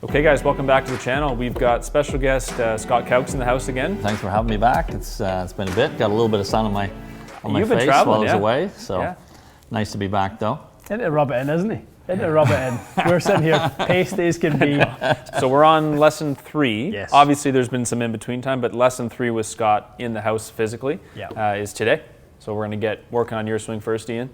Okay guys, welcome back to the channel. We've got special guest Scott Cowx in the house again. Thanks for having me back. It's been a bit. Got a little bit of sun on my You've face been traveling, while I was away, so yeah. Nice to be back though. Into rub it in, isn't he? Into rub it in. We're sitting here, pasty as can be. So we're on lesson 3. Yes. Obviously there's been some in-between time, but lesson 3 with Scott in the house physically is today. So we're going to get working on your swing first, Ian.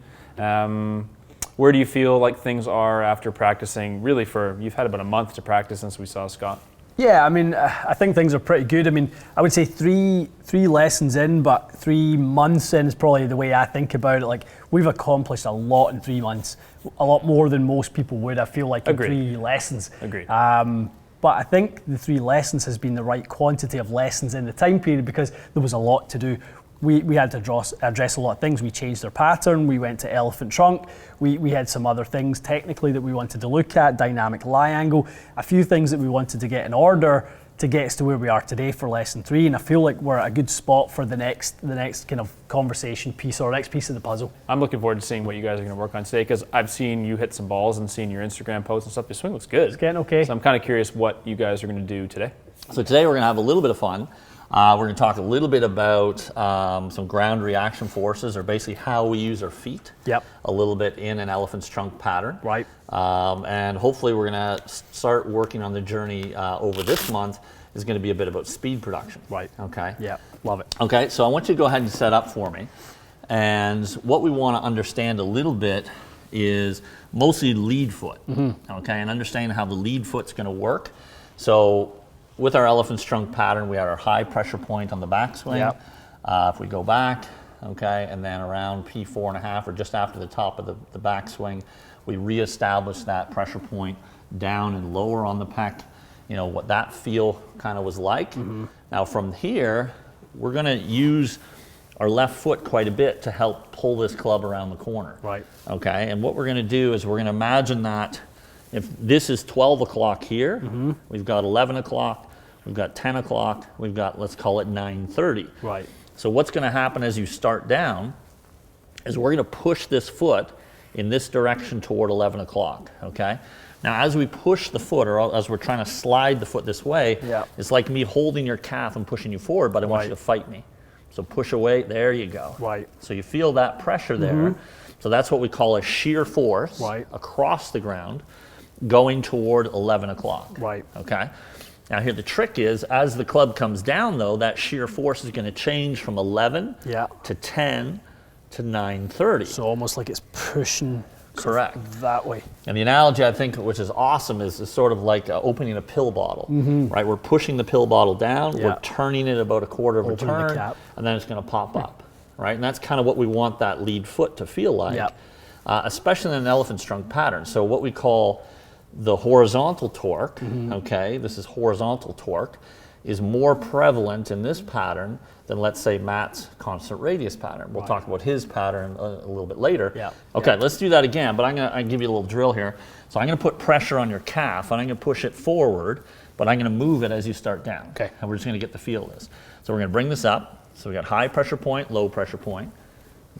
Where do you feel like things are after practicing? Really, you've had about a month to practice since we saw Scott. Yeah, I mean, I think things are pretty good. I mean, I would say three lessons in, but 3 months in is probably the way I think about it. Like, we've accomplished a lot in 3 months, a lot more than most people would, I feel like, in 3 lessons. Agreed. But I think the 3 lessons has been the right quantity of lessons in the time period because there was a lot to do. We had to address a lot of things. We changed our pattern. We went to elephant trunk. We had some other things technically that we wanted to look at, dynamic lie angle, a few things that we wanted to get in order to get us to where we are today for lesson 3. And I feel like we're at a good spot for the next kind of conversation piece or next piece of the puzzle. I'm looking forward to seeing what you guys are going to work on today because I've seen you hit some balls and seen your Instagram posts and stuff. Your swing looks good. It's getting okay. So I'm kind of curious what you guys are going to do today. So today we're going to have a little bit of fun. We're going to talk a little bit about some ground reaction forces, or basically how we use our feet. Yep. A little bit in an elephant's trunk pattern. Right. And hopefully we're going to start working on the journey over this month is going to be a bit about speed production. Right. Okay. Yeah. Love it. Okay. So I want you to go ahead and set up for me. And what we want to understand a little bit is mostly lead foot. Mm-hmm. Okay. And understanding how the lead foot's going to work. So with our elephant's trunk pattern, we had our high pressure point on the backswing. Yep. If we go back, okay, and then around P4.5 or just after the top of the backswing, we reestablish that pressure point down and lower on the pec. You know, what that feel kind of was like. Mm-hmm. Now from here, we're going to use our left foot quite a bit to help pull this club around the corner. Right. Okay, and what we're going to do is we're going to imagine that if this is 12 o'clock here, mm-hmm. we've got 11 o'clock, we've got 10 o'clock, we've got, let's call it 9:30. Right. So what's going to happen as you start down is we're going to push this foot in this direction toward 11 o'clock, okay? Now as we push the foot, or as we're trying to slide the foot this way, it's like me holding your calf and pushing you forward, but I want you to fight me. So push away, there you go. Right. So you feel that pressure there. Mm-hmm. So that's what we call a shear force across the ground, going toward 11 o'clock. Right. Okay. Now here the trick is, as the club comes down though, that shear force is going to change from 11 to 10 to 9:30. So almost like it's pushing. Correct. That way. And the analogy I think, which is awesome, is sort of like opening a pill bottle, right? We're pushing the pill bottle down, we're turning it about a quarter of a turn, and then it's going to pop up, right? And that's kind of what we want that lead foot to feel like, especially in an elephant's trunk pattern. So what we call the horizontal torque, okay, this is horizontal torque, is more prevalent in this pattern than, let's say, Matt's constant radius pattern. We'll talk about his pattern a little bit later. Okay, let's do that again, but I'm going to give you a little drill here. So I'm going to put pressure on your calf, and I'm going to push it forward, but I'm going to move it as you start down. Okay. And we're just going to get the feel of this. So we're going to bring this up. So we got high pressure point, low pressure point.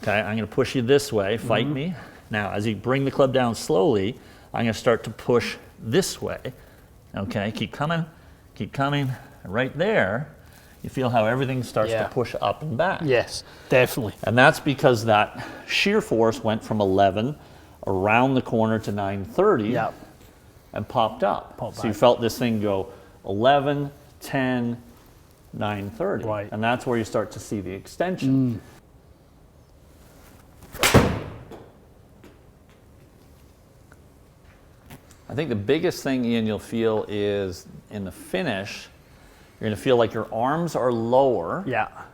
Okay, I'm going to push you this way, fight me. Now, as you bring the club down slowly, I'm going to start to push this way. Okay, keep coming, and right there, you feel how everything starts to push up and back. Yes, definitely. And that's because that shear force went from 11 around the corner to 9:30 and popped up. So you felt this thing go 11, 10, 9:30. Right. And that's where you start to see the extension. I think the biggest thing, Ian, you'll feel is in the finish, you're going to feel like your arms are lower,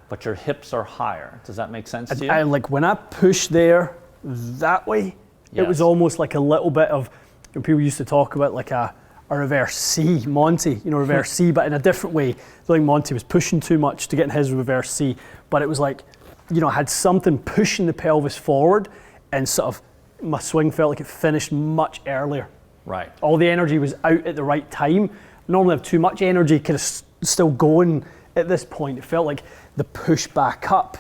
but your hips are higher. Does that make sense to you? Like when I push there that way, it was almost like a little bit of, you know, people used to talk about like a reverse C, Monty, you know, reverse C, but in a different way. I feel like Monty was pushing too much to get in his reverse C, but it was like, you know, I had something pushing the pelvis forward, and sort of my swing felt like it finished much earlier. Right. All the energy was out at the right time. Normally I have too much energy kind of still going at this point. It felt like the push back up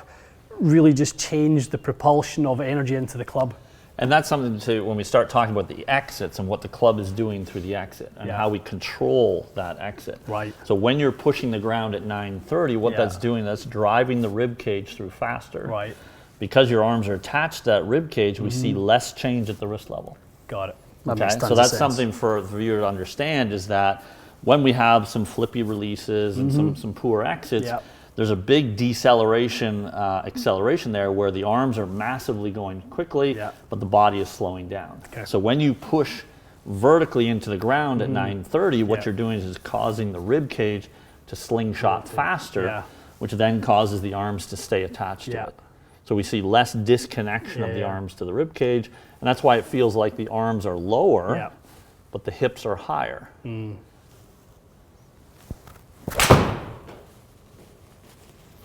really just changed the propulsion of energy into the club. And that's something to, when we start talking about the exits and what the club is doing through the exit and how we control that exit. Right. So when you're pushing the ground at 930, what that's doing, that's driving the rib cage through faster. Right. Because your arms are attached to that rib cage, we see less change at the wrist level. Got it. Okay, so that's something for you to understand, is that when we have some flippy releases and some poor exits, there's a big deceleration, acceleration there where the arms are massively going quickly, but the body is slowing down. Okay. So when you push vertically into the ground at 930, what you're doing is causing the rib cage to slingshot faster, which then causes the arms to stay attached to it. So we see less disconnection of the arms to the rib cage, and that's why it feels like the arms are lower, but the hips are higher.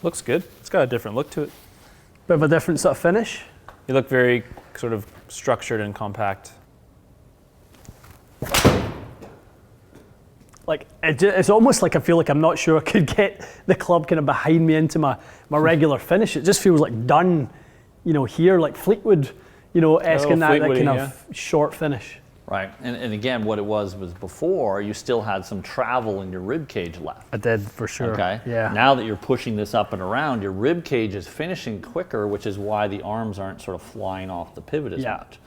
Looks good. It's got a different look to it. Bit of a different sort of finish. You look very sort of structured and compact. Like, it's almost like I feel like I'm not sure I could get the club kind of behind me into my regular finish. It just feels like done, you know, here, like Fleetwood, you know, asking that kind of short finish. Right, and again, what it was before, you still had some travel in your rib cage left. I did, for sure. Okay, now that you're pushing this up and around, your rib cage is finishing quicker, which is why the arms aren't sort of flying off the pivot as much.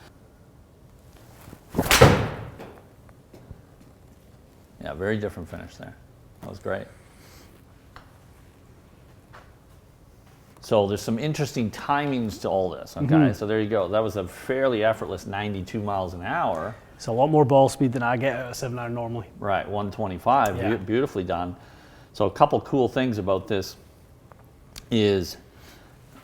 Yeah, very different finish there. That was great. So there's some interesting timings to all this, okay? So there you go. That was a fairly effortless 92 miles an hour. It's a lot more ball speed than I get out of 7-iron normally. Right, 125, beautifully done. So a couple cool things about this is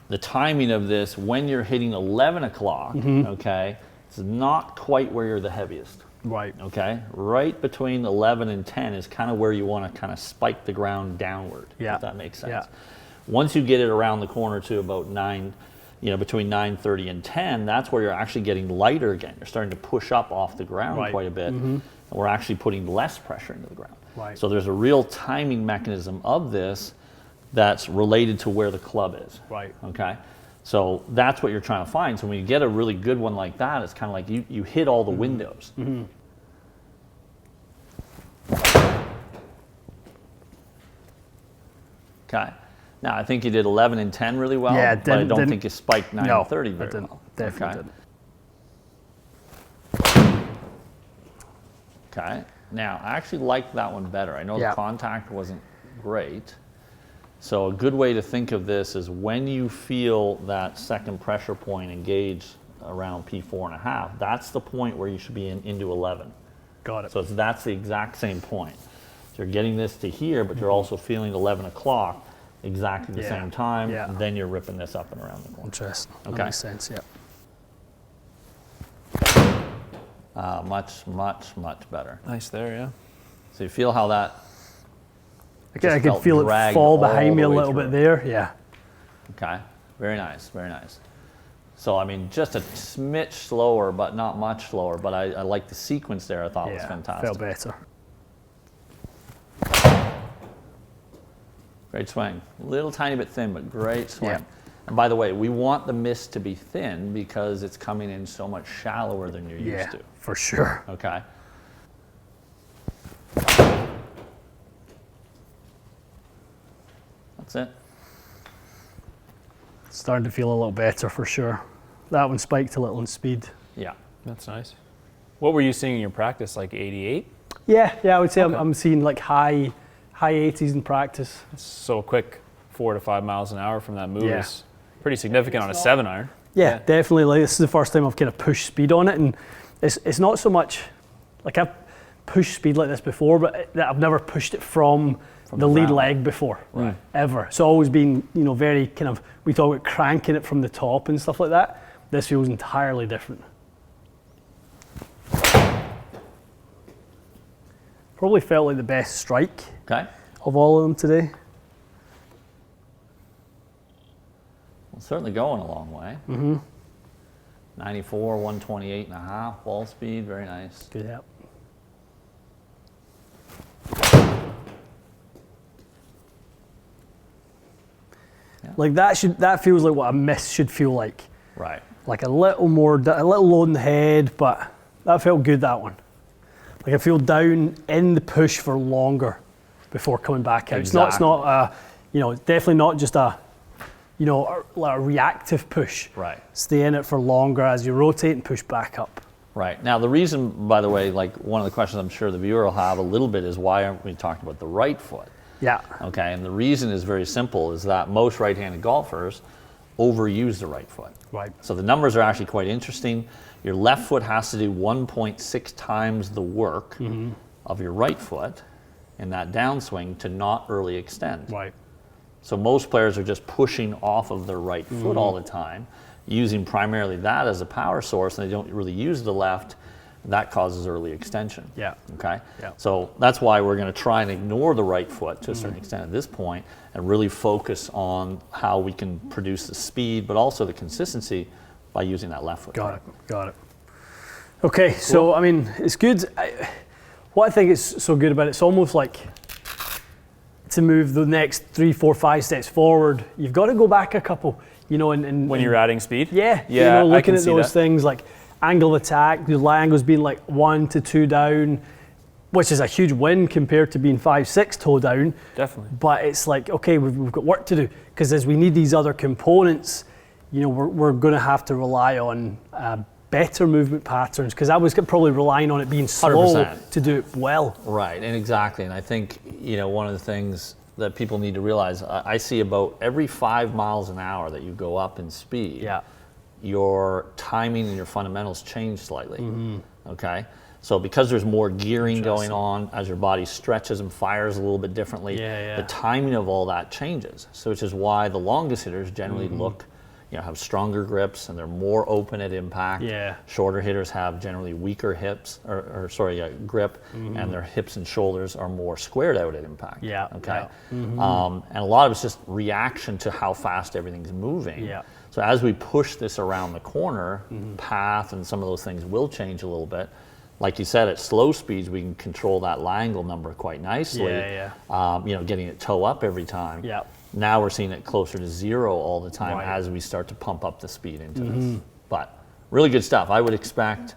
the timing of this when you're hitting 11 o'clock, okay? It's not quite where you're the heaviest. Right. Okay, right between 11 and 10 is kind of where you want to kind of spike the ground downward, if that makes sense. Yeah. Once you get it around the corner to about 9, you know, between 9:30 and 10, that's where you're actually getting lighter again. You're starting to push up off the ground quite a bit, and we're actually putting less pressure into the ground. Right. So there's a real timing mechanism of this that's related to where the club is. Right. Okay. So that's what you're trying to find. So when you get a really good one like that, it's kind of like you hit all the windows. Okay. Now, I think you did 11 and 10 really well, but I don't think you spiked 9:30 very well. Definitely didn't. Okay. Now, I actually liked that one better. I know the contact wasn't great. So a good way to think of this is when you feel that second pressure point engage around P4.5, that's the point where you should be into 11. Got it. So that's the exact same point. So you're getting this to here, but you're also feeling 11 o'clock exactly the same time, and then you're ripping this up and around the corner. Interesting. Okay. That makes sense, Much, much, much better. Nice there, yeah. So you feel how that I could feel it fall behind me a little bit there, Okay, very nice, very nice. So, I mean, just a smidge slower, but not much slower, but I like the sequence there. I thought was fantastic. Felt better. Great swing. A little tiny bit thin, but great swing. And by the way, we want the mist to be thin because it's coming in so much shallower than you're used to. For sure. Okay. That's it. Starting to feel a little better for sure. That one spiked a little in speed. Yeah. That's nice. What were you seeing in your practice, like 88? Yeah, I would say I'm seeing like high 80s in practice. So a quick 4 to 5 miles an hour from that move is pretty significant on a 7-iron. Yeah, definitely. Like, this is the first time I've kind of pushed speed on it, and it's not so much like I've pushed speed like this before, but I've never pushed it from the lead leg before, ever. It's always been, you know, very kind of, we talk about cranking it from the top and stuff like that. This feels entirely different. Probably felt like the best strike of all of them today. Well, certainly going a long way. 94, 128 and a half ball speed, very nice. Good, yeah. Like that feels like what a miss should feel like. Right. Like a little low in the head, but that felt good, that one. Like I feel down in the push for longer before coming back out. Exactly. It's not definitely not just a reactive push. Right. Stay in it for longer as you rotate and push back up. Right. Now, the reason, by the way, like one of the questions I'm sure the viewer will have a little bit is why aren't we talking about the right foot? Yeah. Okay, and the reason is very simple, is that most right-handed golfers overuse the right foot. Right. So the numbers are actually quite interesting. Your left foot has to do 1.6 times the work of your right foot in that downswing to not early extend. Right. So most players are just pushing off of their right foot all the time, using primarily that as a power source, and they don't really use the left. That causes early extension. Yeah. Okay. Yeah. So that's why we're going to try and ignore the right foot to a certain extent at this point, and really focus on how we can produce the speed, but also the consistency by using that left foot. Got it. Okay, cool. So I mean, it's good. What I think is so good about it, it's almost like to move the next 3, 4, 5 steps forward, you've got to go back a couple. When you're adding speed? Yeah. Looking at those things like angle of attack, the lie angles being like 1 to 2 down, which is a huge win compared to being 5, 6 toe down. Definitely. But it's like, okay, we've got work to do, because as we need these other components, we're going to have to rely on better movement patterns, because I was probably relying on it being slow 100%. to do it well. Right, and exactly. And I think, one of the things that people need to realize, I see about every 5 miles an hour that you go up in speed, your timing and your fundamentals change slightly. Okay, so because there's more gearing going on as your body stretches and fires a little bit differently, the timing of all that changes. So which is why the longest hitters generally look, have stronger grips and they're more open at impact. Shorter hitters have generally weaker hips, grip, and their hips and shoulders are more squared out at impact. Okay. And a lot of it's just reaction to how fast everything's moving. So as we push this around the corner, path and some of those things will change a little bit. Like you said, at slow speeds, we can control that lie angle number quite nicely. Getting it toe up every time. Now we're seeing it closer to 0 all the time as we start to pump up the speed into this. But really good stuff. I would expect,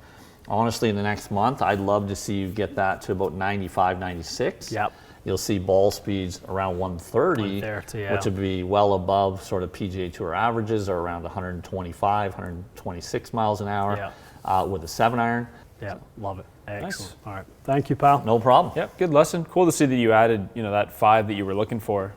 honestly, in the next month, I'd love to see you get that to about 95, 96. You'll see ball speeds around 130, which would be well above sort of PGA Tour averages, or around 125, 126 miles an hour with a 7-iron. Love it. Excellent. Nice. All right. Thank you, pal. No problem. Yep, good lesson. Cool to see that you added, that 5 that you were looking for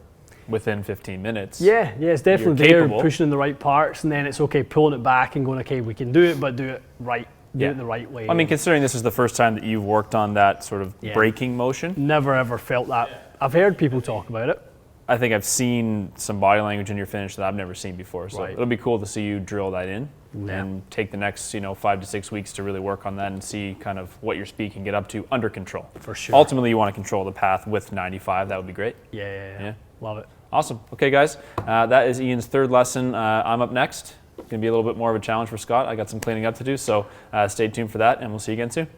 within 15 minutes. Yeah, it's definitely You're there, capable. pushing in the right parts, and then it's okay pulling it back and going, okay, we can do it, but do it right. Do it the right way. I mean, considering this is the first time that you've worked on that sort of braking motion. Never ever felt that. I've heard people talk about it. I think I've seen some body language in your finish that I've never seen before. So it'll be cool to see you drill that in and take the next 5 to 6 weeks to really work on that and see kind of what your speed can get up to under control. For sure. Ultimately, you want to control the path with 95. That would be great. Yeah. Love it. Awesome. Okay, guys, that is Ian's third lesson. I'm up next. It's going to be a little bit more of a challenge for Scott. I got some cleaning up to do, so stay tuned for that, and we'll see you again soon.